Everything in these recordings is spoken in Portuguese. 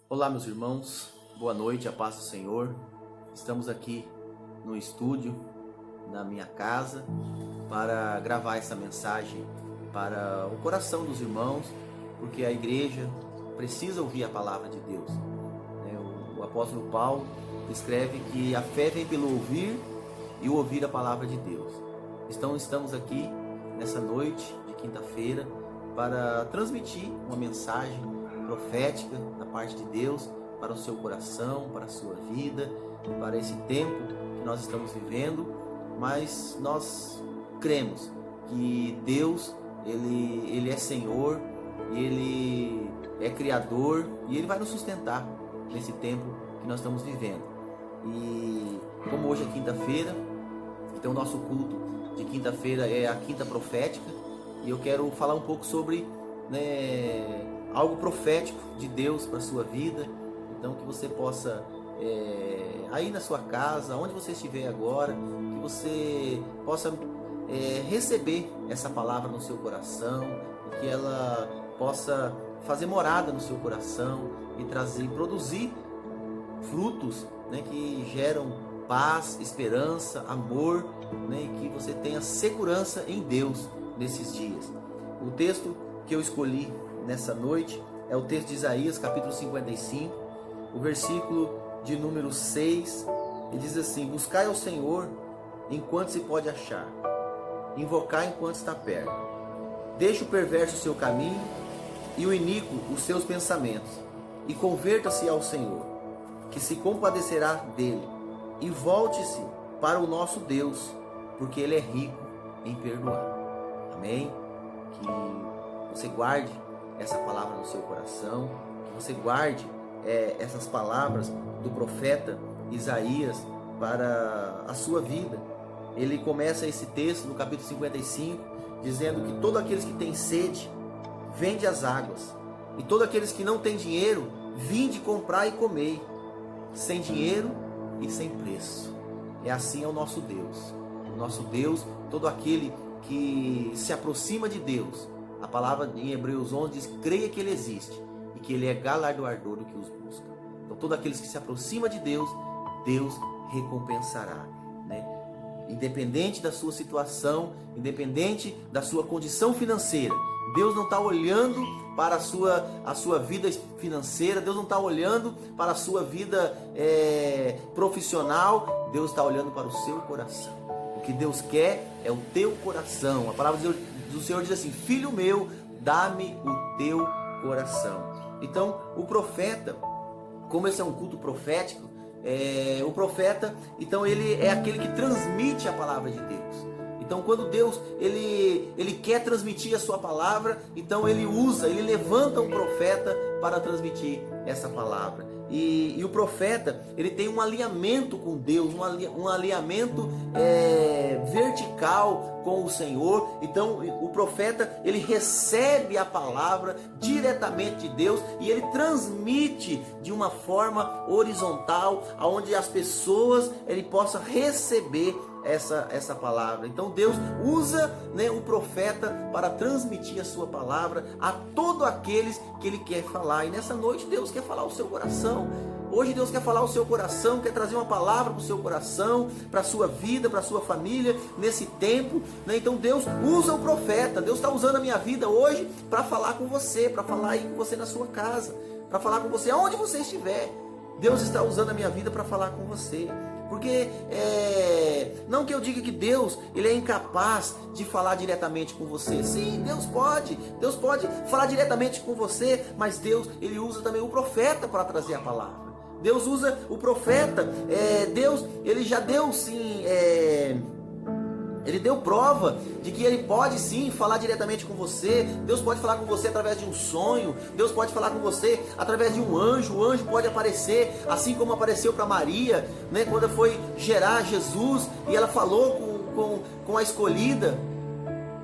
Olá, meus irmãos, boa noite, a paz do Senhor. Estamos aqui no estúdio, na minha casa, para gravar essa mensagem para o coração dos irmãos, porque a igreja precisa ouvir a palavra de Deus. O apóstolo Paulo escreve que a fé vem pelo ouvir e o ouvir a palavra de Deus. Então estamos aqui nessa noite de quinta-feira para transmitir uma mensagem profética da parte de Deus para o seu coração, para a sua vida, para esse tempo que nós estamos vivendo. Mas nós cremos que Deus, Ele é Senhor, Ele é Criador e Ele vai nos sustentar nesse tempo que nós estamos vivendo. E como hoje é quinta-feira, então o nosso culto de quinta-feira é a quinta profética, e eu quero falar um pouco sobre algo profético de Deus para a sua vida. Então que você possa, aí na sua casa, onde você estiver agora, que você possa receber essa palavra no seu coração, e que ela possa fazer morada no seu coração e produzir frutos, que geram paz, esperança, amor, e que você tenha segurança em Deus nesses dias. O texto que eu escolhi nessa noite é o texto de Isaías, capítulo 55, o versículo de número 6, e diz assim: buscai ao Senhor enquanto se pode achar, invocai enquanto está perto. Deixe o perverso o seu caminho e o iníquo os seus pensamentos, e converta-se ao Senhor, que se compadecerá dele, e volte-se para o nosso Deus, porque Ele é rico em perdoar. Amém? Que você guarde essa palavra no seu coração, que você guarde essas palavras do profeta Isaías para a sua vida. Ele começa esse texto no capítulo 55 dizendo que todos aqueles que têm sede, vende as águas, e todos aqueles que não têm dinheiro, vinde comprar e comer, sem dinheiro e sem preço. É assim é o nosso Deus. O nosso Deus, todo aquele que se aproxima de Deus, a palavra em Hebreus 11 diz: creia que Ele existe e que Ele é galardoador do que os busca. Então todos aqueles que se aproximam de Deus, Deus recompensará, Independente da sua situação, independente da sua condição financeira, Deus não está olhando para a sua vida financeira, Deus não está olhando para a sua vida profissional, Deus está olhando para o seu coração. O que Deus quer é o teu coração. A palavra do Senhor diz assim: filho meu, dá-me o teu coração. Então o profeta, como esse é um culto profético, o profeta, então ele é aquele que transmite a palavra de Deus. Então quando Deus ele quer transmitir a sua palavra, então ele levanta um profeta para transmitir essa palavra. E o profeta, ele tem um alinhamento com Deus, um alinhamento vertical com o Senhor. Então o profeta, ele recebe a palavra diretamente de Deus e ele transmite de uma forma horizontal, aonde as pessoas ele possa receber essa palavra. Então Deus usa o profeta para transmitir a sua palavra a todos aqueles que Ele quer falar. E nessa noite Deus quer falar ao seu coração. Hoje Deus quer falar ao seu coração, quer trazer uma palavra para o seu coração, para a sua vida, para a sua família, nesse tempo. Então Deus usa o profeta. Deus está usando a minha vida hoje para falar com você, para falar aí com você na sua casa, para falar com você aonde você estiver. Deus está usando a minha vida para falar com você. Porque não que eu diga que Deus ele é incapaz de falar diretamente com você. Sim, Deus pode falar diretamente com você, mas Deus ele usa também o profeta para trazer a palavra. Deus usa o profeta. Deus ele já deu sim. Ele deu prova de que Ele pode sim falar diretamente com você. Deus pode falar com você através de um sonho. Deus pode falar com você através de um anjo. O anjo pode aparecer, assim como apareceu para Maria, quando foi gerar Jesus, e ela falou com a escolhida.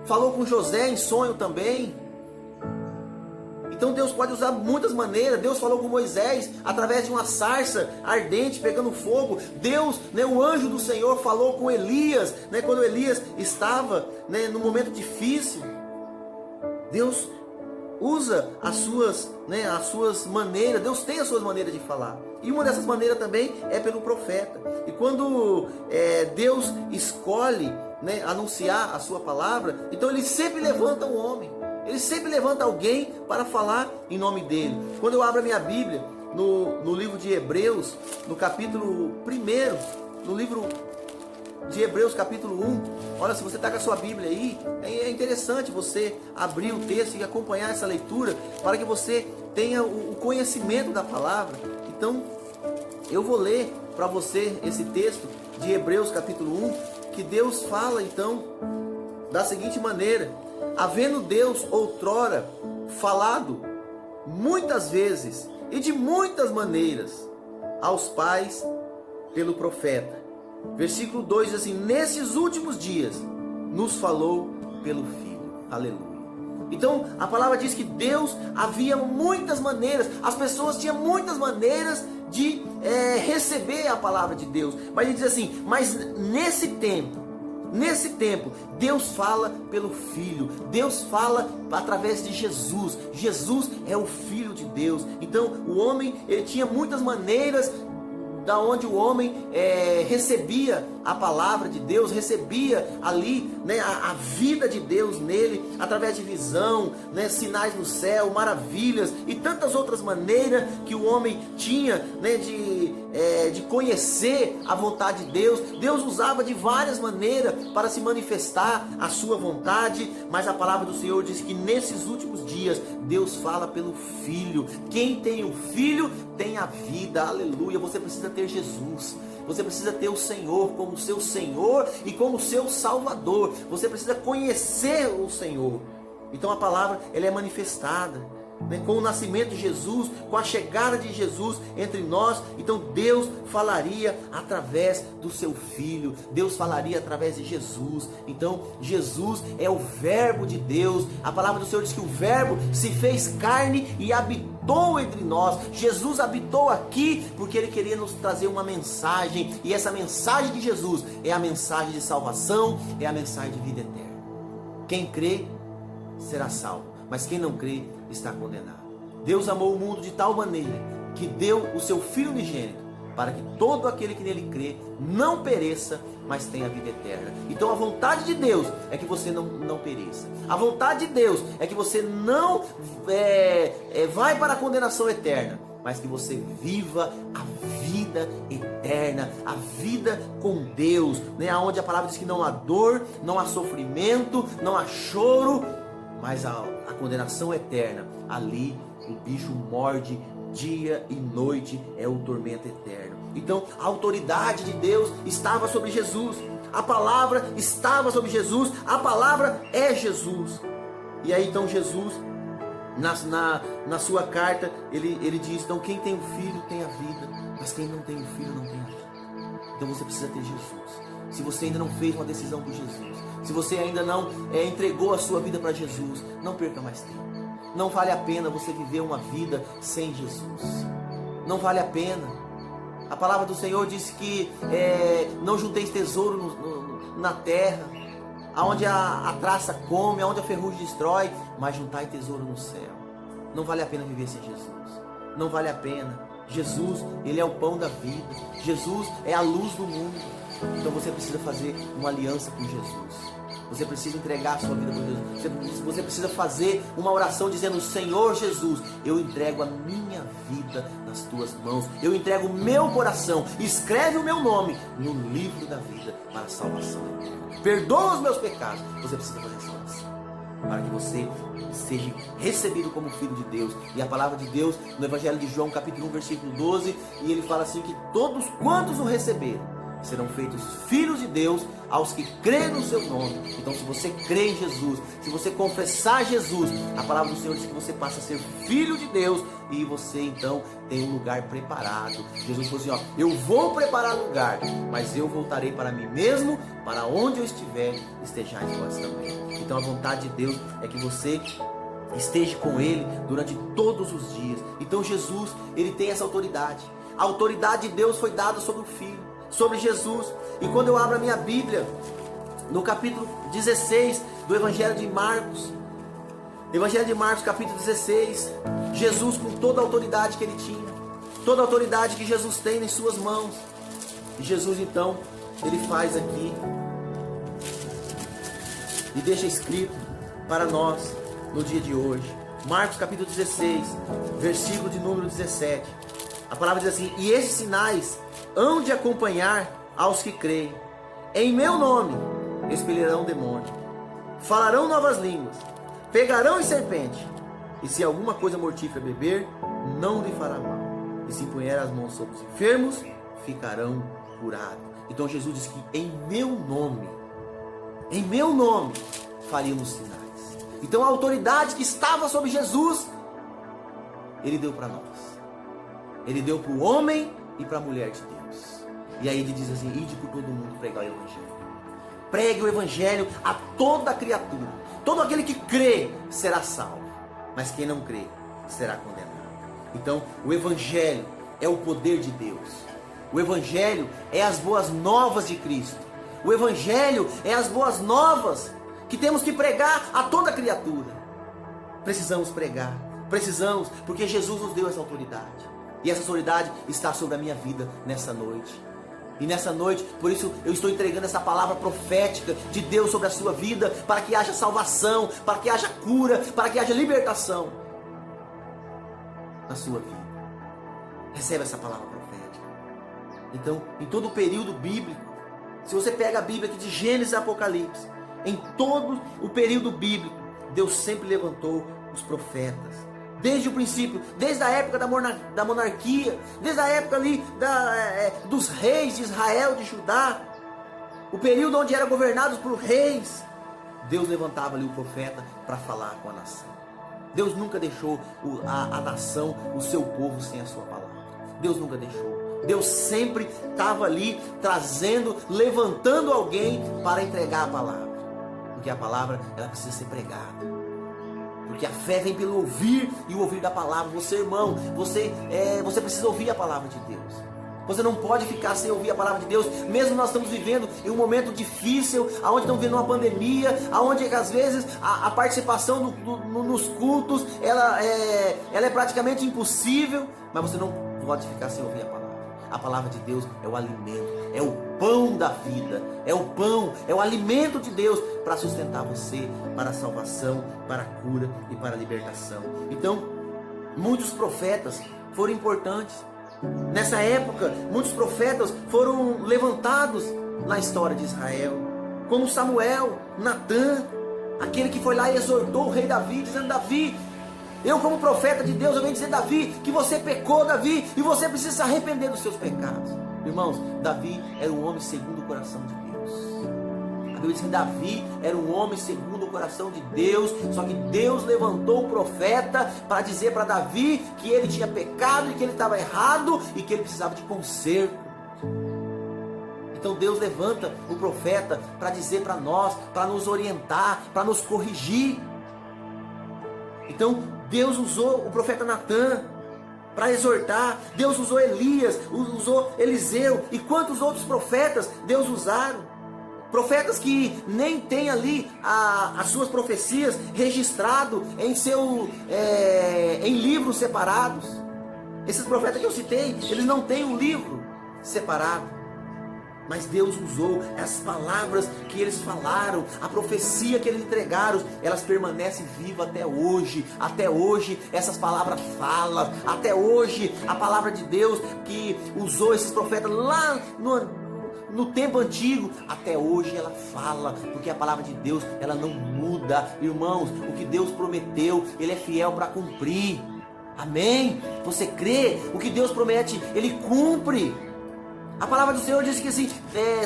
Falou com José em sonho também. Então Deus pode usar muitas maneiras. Deus falou com Moisés através de uma sarça ardente pegando fogo. Deus, o anjo do Senhor falou com Elias, quando Elias estava no momento difícil. Deus usa as suas maneiras, Deus tem as suas maneiras de falar. E uma dessas maneiras também é pelo profeta. E quando Deus escolhe, anunciar a sua palavra, então ele sempre levanta um homem. Ele sempre levanta alguém para falar em nome dele. Quando eu abro a minha Bíblia, no livro de Hebreus, no capítulo 1, no livro de Hebreus capítulo 1, olha, se você está com a sua Bíblia aí, é interessante você abrir o texto e acompanhar essa leitura, para que você tenha o conhecimento da palavra. Então, eu vou ler para você esse texto de Hebreus capítulo 1, que Deus fala então da seguinte maneira: havendo Deus outrora falado muitas vezes e de muitas maneiras aos pais pelo profeta. Versículo 2 diz assim: nesses últimos dias nos falou pelo Filho. Aleluia. Então a palavra diz que Deus havia muitas maneiras, as pessoas tinham muitas maneiras de receber a palavra de Deus. Mas ele diz assim: mas nesse tempo, Deus fala pelo Filho. Deus fala através de Jesus. Jesus é o Filho de Deus. Então o homem, ele tinha muitas maneiras da onde o homem recebia a palavra de Deus, recebia ali a vida de Deus nele, através de visão, sinais no céu, maravilhas e tantas outras maneiras que o homem tinha de conhecer a vontade de Deus. Deus usava de várias maneiras para se manifestar a sua vontade, mas a palavra do Senhor diz que nesses últimos dias Deus fala pelo Filho. Quem tem o Filho tem a vida. Aleluia. Você precisa ter Jesus. Você precisa ter o Senhor como seu Senhor e como seu Salvador. Você precisa conhecer o Senhor. Então a palavra, ela é manifestada com o nascimento de Jesus, com a chegada de Jesus entre nós. Então Deus falaria através do seu Filho. Deus falaria através de Jesus. Então Jesus é o Verbo de Deus. A palavra do Senhor diz que o Verbo se fez carne e habitou entre nós. Jesus habitou aqui porque Ele queria nos trazer uma mensagem. E essa mensagem de Jesus é a mensagem de salvação, é a mensagem de vida eterna. Quem crê será salvo, mas quem não crê está condenado. Deus amou o mundo de tal maneira que deu o seu Filho unigênito, para que todo aquele que nele crê não pereça, mas tenha a vida eterna. Então a vontade de Deus é que você não pereça. A vontade de Deus é que você não vai para a condenação eterna, mas que você viva a vida eterna, a vida com Deus, onde a palavra diz que não há dor, não há sofrimento, não há choro, mas a condenação eterna. Ali o bicho morde dia e noite, é o tormento eterno. Então a autoridade de Deus estava sobre Jesus, a palavra estava sobre Jesus, a palavra é Jesus. E aí então Jesus, na sua carta, ele diz: então quem tem o Filho tem a vida, mas quem não tem o Filho não tem a vida. Então você precisa ter Jesus. Se você ainda não fez uma decisão por Jesus, se você ainda não entregou a sua vida para Jesus, não perca mais tempo. Não vale a pena você viver uma vida sem Jesus. Não vale a pena. A palavra do Senhor diz que não junteis tesouro na terra, aonde a traça come, aonde a ferrugem destrói, mas juntai tesouro no céu. Não vale a pena viver sem Jesus. Não vale a pena. Jesus, Ele é o pão da vida. Jesus é a luz do mundo. Então você precisa fazer uma aliança com Jesus. Você precisa entregar a sua vida para Jesus. Você precisa fazer uma oração dizendo: Senhor Jesus, eu entrego a minha vida nas tuas mãos. Eu entrego o meu coração. Escreve o meu nome no livro da vida para a salvação eterna. Perdoa os meus pecados. Você precisa fazer essa oração para que você seja recebido como filho de Deus. E a palavra de Deus no Evangelho de João, capítulo 1, versículo 12, e ele fala assim: que todos quantos o receberam serão feitos filhos de Deus aos que creem no seu nome. Então se você crê em Jesus, se você confessar Jesus, a palavra do Senhor diz que você passa a ser filho de Deus, e você então tem um lugar preparado. Jesus falou assim: eu vou preparar lugar, mas eu voltarei para mim mesmo, para onde eu estiver, estejais vós também. Então a vontade de Deus é que você esteja com Ele durante todos os dias. Então Jesus, Ele tem essa autoridade. A autoridade de Deus foi dada sobre o Filho, sobre Jesus. E quando eu abro a minha Bíblia, no capítulo 16 do Evangelho de Marcos, Evangelho de Marcos, capítulo 16. Jesus, com toda a autoridade que ele tinha, toda a autoridade que Jesus tem em suas mãos. E Jesus, então, ele faz aqui e deixa escrito para nós no dia de hoje. Marcos capítulo 16, versículo de número 17. A palavra diz assim: e esses sinais hão de acompanhar aos que creem. Em meu nome expelirão demônio, falarão novas línguas, pegarão em serpente, e se alguma coisa mortífera beber, não lhe fará mal. E se impuser as mãos sobre os enfermos, ficarão curados. Então Jesus diz que em meu nome faríamos sinais. Então a autoridade que estava sobre Jesus, ele deu para nós. Ele deu para o homem e para a mulher de Deus. E aí ele diz assim: ide por todo mundo pregar o evangelho. Pregue o evangelho a toda criatura. Todo aquele que crê será salvo, mas quem não crê será condenado. Então o evangelho é o poder de Deus. O evangelho é as boas novas de Cristo. O evangelho é as boas novas que temos que pregar a toda criatura. Precisamos pregar, precisamos, porque Jesus nos deu essa autoridade. E essa autoridade está sobre a minha vida nessa noite. E nessa noite, por isso eu estou entregando essa palavra profética de Deus sobre a sua vida, para que haja salvação, para que haja cura, para que haja libertação na sua vida. Recebe essa palavra profética. Então, em todo o período bíblico, se você pega a Bíblia aqui de Gênesis e Apocalipse, em todo o período bíblico, Deus sempre levantou os profetas. Desde o princípio, desde a época da monarquia, desde a época ali dos reis de Israel, de Judá, o período onde eram governados por reis, Deus levantava ali o profeta para falar com a nação. Deus nunca deixou a nação, o seu povo, sem a sua palavra. Deus nunca deixou. Deus sempre estava ali trazendo, levantando alguém para entregar a palavra. Porque a palavra, ela precisa ser pregada. Porque a fé vem pelo ouvir e o ouvir da palavra. Você, irmão, você precisa ouvir a palavra de Deus. Você não pode ficar sem ouvir a palavra de Deus. Mesmo nós estamos vivendo em um momento difícil, onde estamos vivendo uma pandemia, onde às vezes a participação nos cultos ela é praticamente impossível. Mas você não pode ficar sem ouvir a palavra. A palavra de Deus é o alimento, é o pão da vida, é o pão, é o alimento de Deus para sustentar você, para a salvação, para a cura e para a libertação. Então, muitos profetas foram importantes. Nessa época, muitos profetas foram levantados na história de Israel, como Samuel, Natã, aquele que foi lá e exortou o rei Davi, dizendo: Davi, eu como profeta de Deus, eu venho dizer, Davi, que você pecou, Davi, e você precisa se arrepender dos seus pecados. Irmãos, Davi era um homem segundo o coração de Deus. A Bíblia diz que Davi era um homem segundo o coração de Deus, só que Deus levantou o profeta para dizer para Davi que ele tinha pecado e que ele estava errado e que ele precisava de conserto. Então Deus levanta o profeta para dizer para nós, para nos orientar, para nos corrigir. Então Deus usou o profeta Natã para exortar. Deus usou Elias, usou Eliseu e quantos outros profetas Deus usaram. Profetas que nem tem ali as suas profecias registrado em livros separados. Esses profetas que eu citei, eles não têm um livro separado. Mas Deus usou as palavras que eles falaram, a profecia que eles entregaram, elas permanecem vivas até hoje. Até hoje essas palavras falam. Até hoje a palavra de Deus que usou esses profetas lá no tempo antigo, até hoje ela fala, porque a palavra de Deus, ela não muda. Irmãos, o que Deus prometeu, Ele é fiel para cumprir. Amém? Você crê? O que Deus promete, Ele cumpre. A palavra do Senhor diz que assim,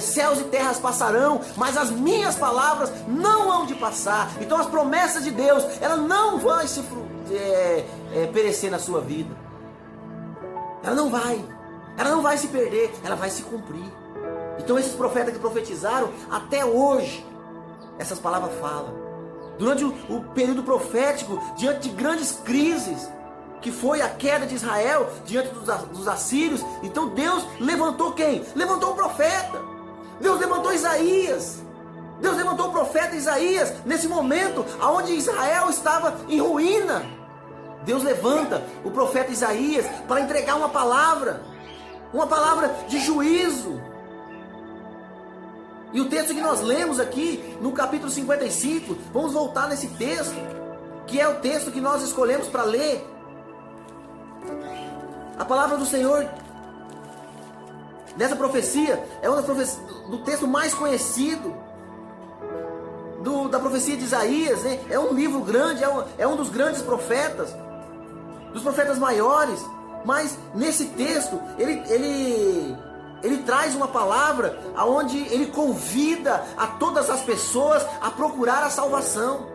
céus e terras passarão, mas as minhas palavras não hão de passar. Então as promessas de Deus, ela não vai se perecer na sua vida. Ela não vai se perder, ela vai se cumprir. Então esses profetas que profetizaram, até hoje, essas palavras falam. Durante o período profético, diante de grandes crises, que foi a queda de Israel diante dos assírios, então Deus levantou quem? Levantou o profeta. Deus levantou Isaías. Deus levantou o profeta Isaías nesse momento onde Israel estava em ruína. Deus levanta o profeta Isaías para entregar uma palavra de juízo. E o texto que nós lemos aqui no capítulo 55, vamos voltar nesse texto, que é o texto que nós escolhemos para ler. A palavra do Senhor nessa profecia é uma das profecias do texto mais conhecido da profecia de Isaías, né? É um livro grande, é um dos grandes profetas, dos profetas maiores. Mas nesse texto ele traz uma palavra onde ele convida a todas as pessoas a procurar a salvação.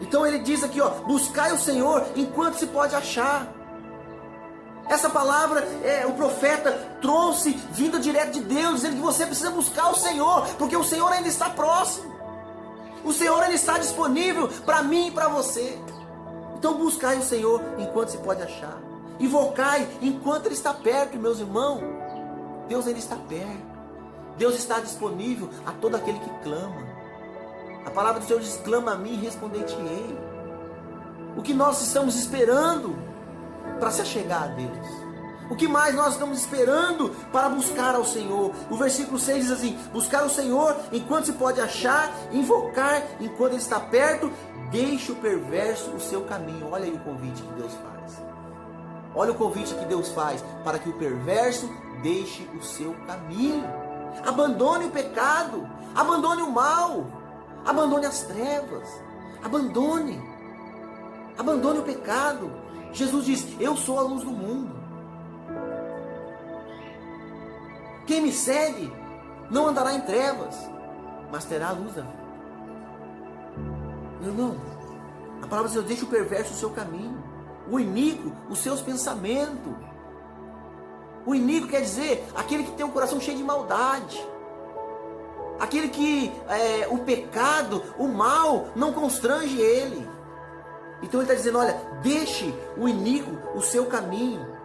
Então ele diz aqui, buscai o Senhor enquanto se pode achar. Essa palavra o profeta trouxe vindo direto de Deus, dizendo que você precisa buscar o Senhor, porque o Senhor ainda está próximo. O Senhor ainda está disponível para mim e para você. Então buscai o Senhor enquanto se pode achar. Invocai enquanto Ele está perto, meus irmãos. Deus ainda está perto. Deus está disponível a todo aquele que clama. A palavra do Senhor diz, clama a mim e responder-te-ei. O que nós estamos esperando para se achegar a Deus? O que mais nós estamos esperando para buscar ao Senhor? O versículo 6 diz assim, buscar o Senhor enquanto se pode achar, invocar enquanto Ele está perto, deixe o perverso o seu caminho. Olha aí o convite que Deus faz. Olha o convite que Deus faz para que o perverso deixe o seu caminho. Abandone o pecado, abandone o mal, abandone as trevas, abandone o pecado. Jesus diz, eu sou a luz do mundo. Quem me segue não andará em trevas, mas terá a luz da vida. Meu irmão, a palavra de Deus, deixa o perverso o seu caminho, o iníquo os seus pensamentos. O iníquo quer dizer aquele que tem um coração cheio de maldade, aquele que o pecado, o mal não constrange ele. Então ele está dizendo, olha, deixe o iníquo o seu caminho,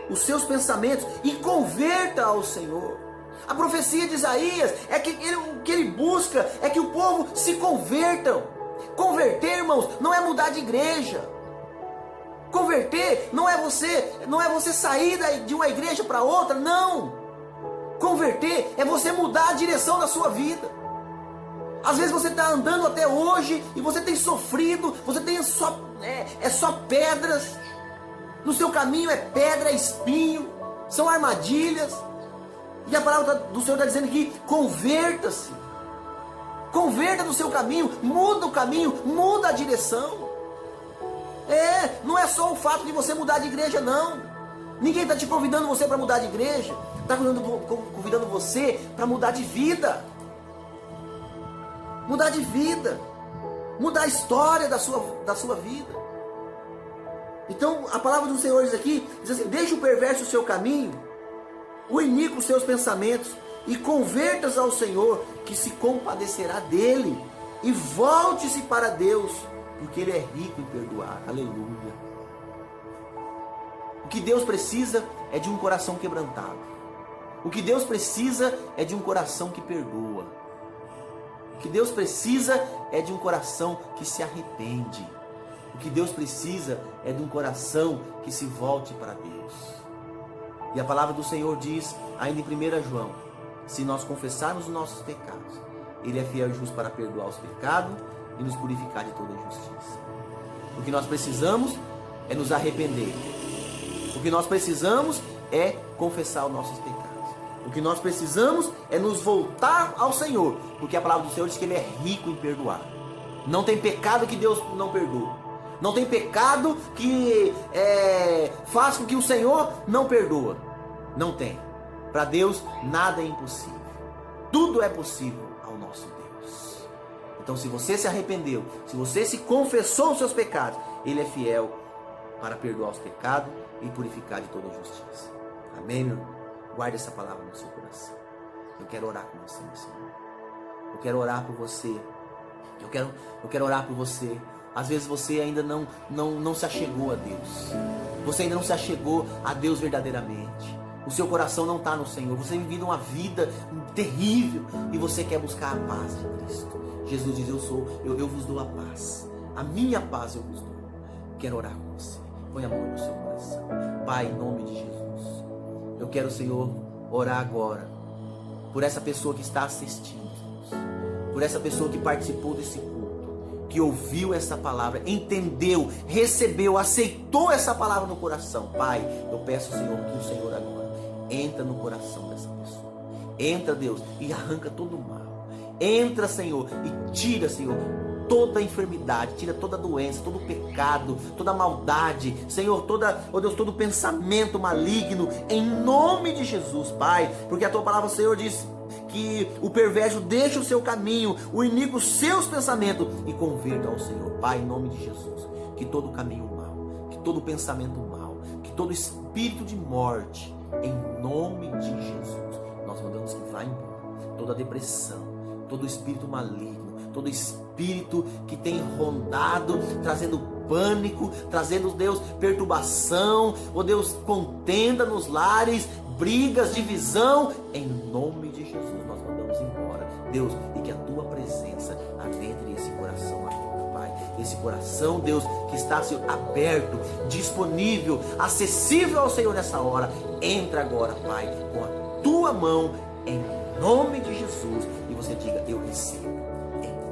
os seus pensamentos, e converta ao Senhor. A profecia de Isaías é que o que ele busca é que o povo se convertam. Converter, irmãos, não é mudar de igreja. Converter não é você sair de uma igreja para outra, não. Converter é você mudar a direção da sua vida. Às vezes você está andando até hoje e você tem sofrido, você tem só pedras. No seu caminho é pedra, é espinho, são armadilhas. E a palavra do Senhor está dizendo que converta-se. Converta do seu caminho, muda o caminho, muda a direção. Não é só o fato de você mudar de igreja, não. Ninguém está te convidando você para mudar de igreja. Está convidando você para mudar de vida. Mudar de vida. Mudar a história da sua vida. Então a palavra do Senhor diz aqui, diz assim, deixa o perverso o seu caminho, o iníquo os seus pensamentos, e converta-se ao Senhor, que se compadecerá dele, e volte-se para Deus, porque Ele é rico em perdoar. Aleluia. O que Deus precisa é de um coração quebrantado. O que Deus precisa é de um coração que perdoa. O que Deus precisa é de um coração que se arrepende. O que Deus precisa é de um coração que se volte para Deus. E a palavra do Senhor diz, ainda em 1 João, se nós confessarmos os nossos pecados, Ele é fiel e justo para perdoar os pecados e nos purificar de toda injustiça. O que nós precisamos é nos arrepender. O que nós precisamos é confessar os nossos pecados. O que nós precisamos é nos voltar ao Senhor, porque a palavra do Senhor diz que Ele é rico em perdoar. Não tem pecado que Deus não perdoa. Não tem pecado que faz com que o Senhor não perdoa. Não tem. Para Deus nada é impossível. Tudo é possível ao nosso Deus. Então, se você se arrependeu, se você se confessou os seus pecados, Ele é fiel para perdoar os pecados e purificar de toda injustiça. Amém, meu irmão? Guarde essa palavra no seu coração. Eu quero orar com você, meu Senhor. Eu quero orar por você. Eu quero orar por você. Às vezes você ainda não se achegou a Deus. Você ainda não se achegou a Deus verdadeiramente. o seu coração não está no Senhor, você tem vivido uma vida terrível e você quer buscar a paz de Cristo. Jesus diz, eu vos dou a paz, a minha paz eu vos dou. Quero orar com você, põe a mão no seu coração. Pai, em nome de Jesus, eu quero, Senhor, orar agora por essa pessoa que está assistindo, por essa pessoa que participou desse culto, que ouviu essa palavra, entendeu, recebeu, aceitou essa palavra no coração. Pai, eu peço, Senhor, que o Senhor agora entra no coração dessa pessoa. Entra, Deus, e arranca todo o mal. Entra, Senhor, e tira, Senhor, toda a enfermidade, tira toda a doença, todo o pecado, toda a maldade, Senhor, ó Deus, todo pensamento maligno, em nome de Jesus, Pai, porque a tua palavra, Senhor, diz que o perverso deixa o seu caminho, o iníquo os seus pensamentos e converta ao Senhor. Pai, em nome de Jesus, que todo caminho mau, que todo pensamento mau, que todo espírito de morte, em nome de Jesus, nós mandamos que vá embora, toda depressão, todo espírito maligno, todo espírito que tem rondado, trazendo pânico, trazendo, Deus, perturbação, ó Deus, contenda nos lares, brigas, divisão, em nome de Jesus nós mandamos embora, Deus, e que a tua presença adentre esse coração agora, Pai, esse coração, Deus, que está, Senhor, aberto, disponível, acessível ao Senhor nessa hora, entra agora, Pai, com a tua mão, em nome de Jesus, e você diga, eu recebo, em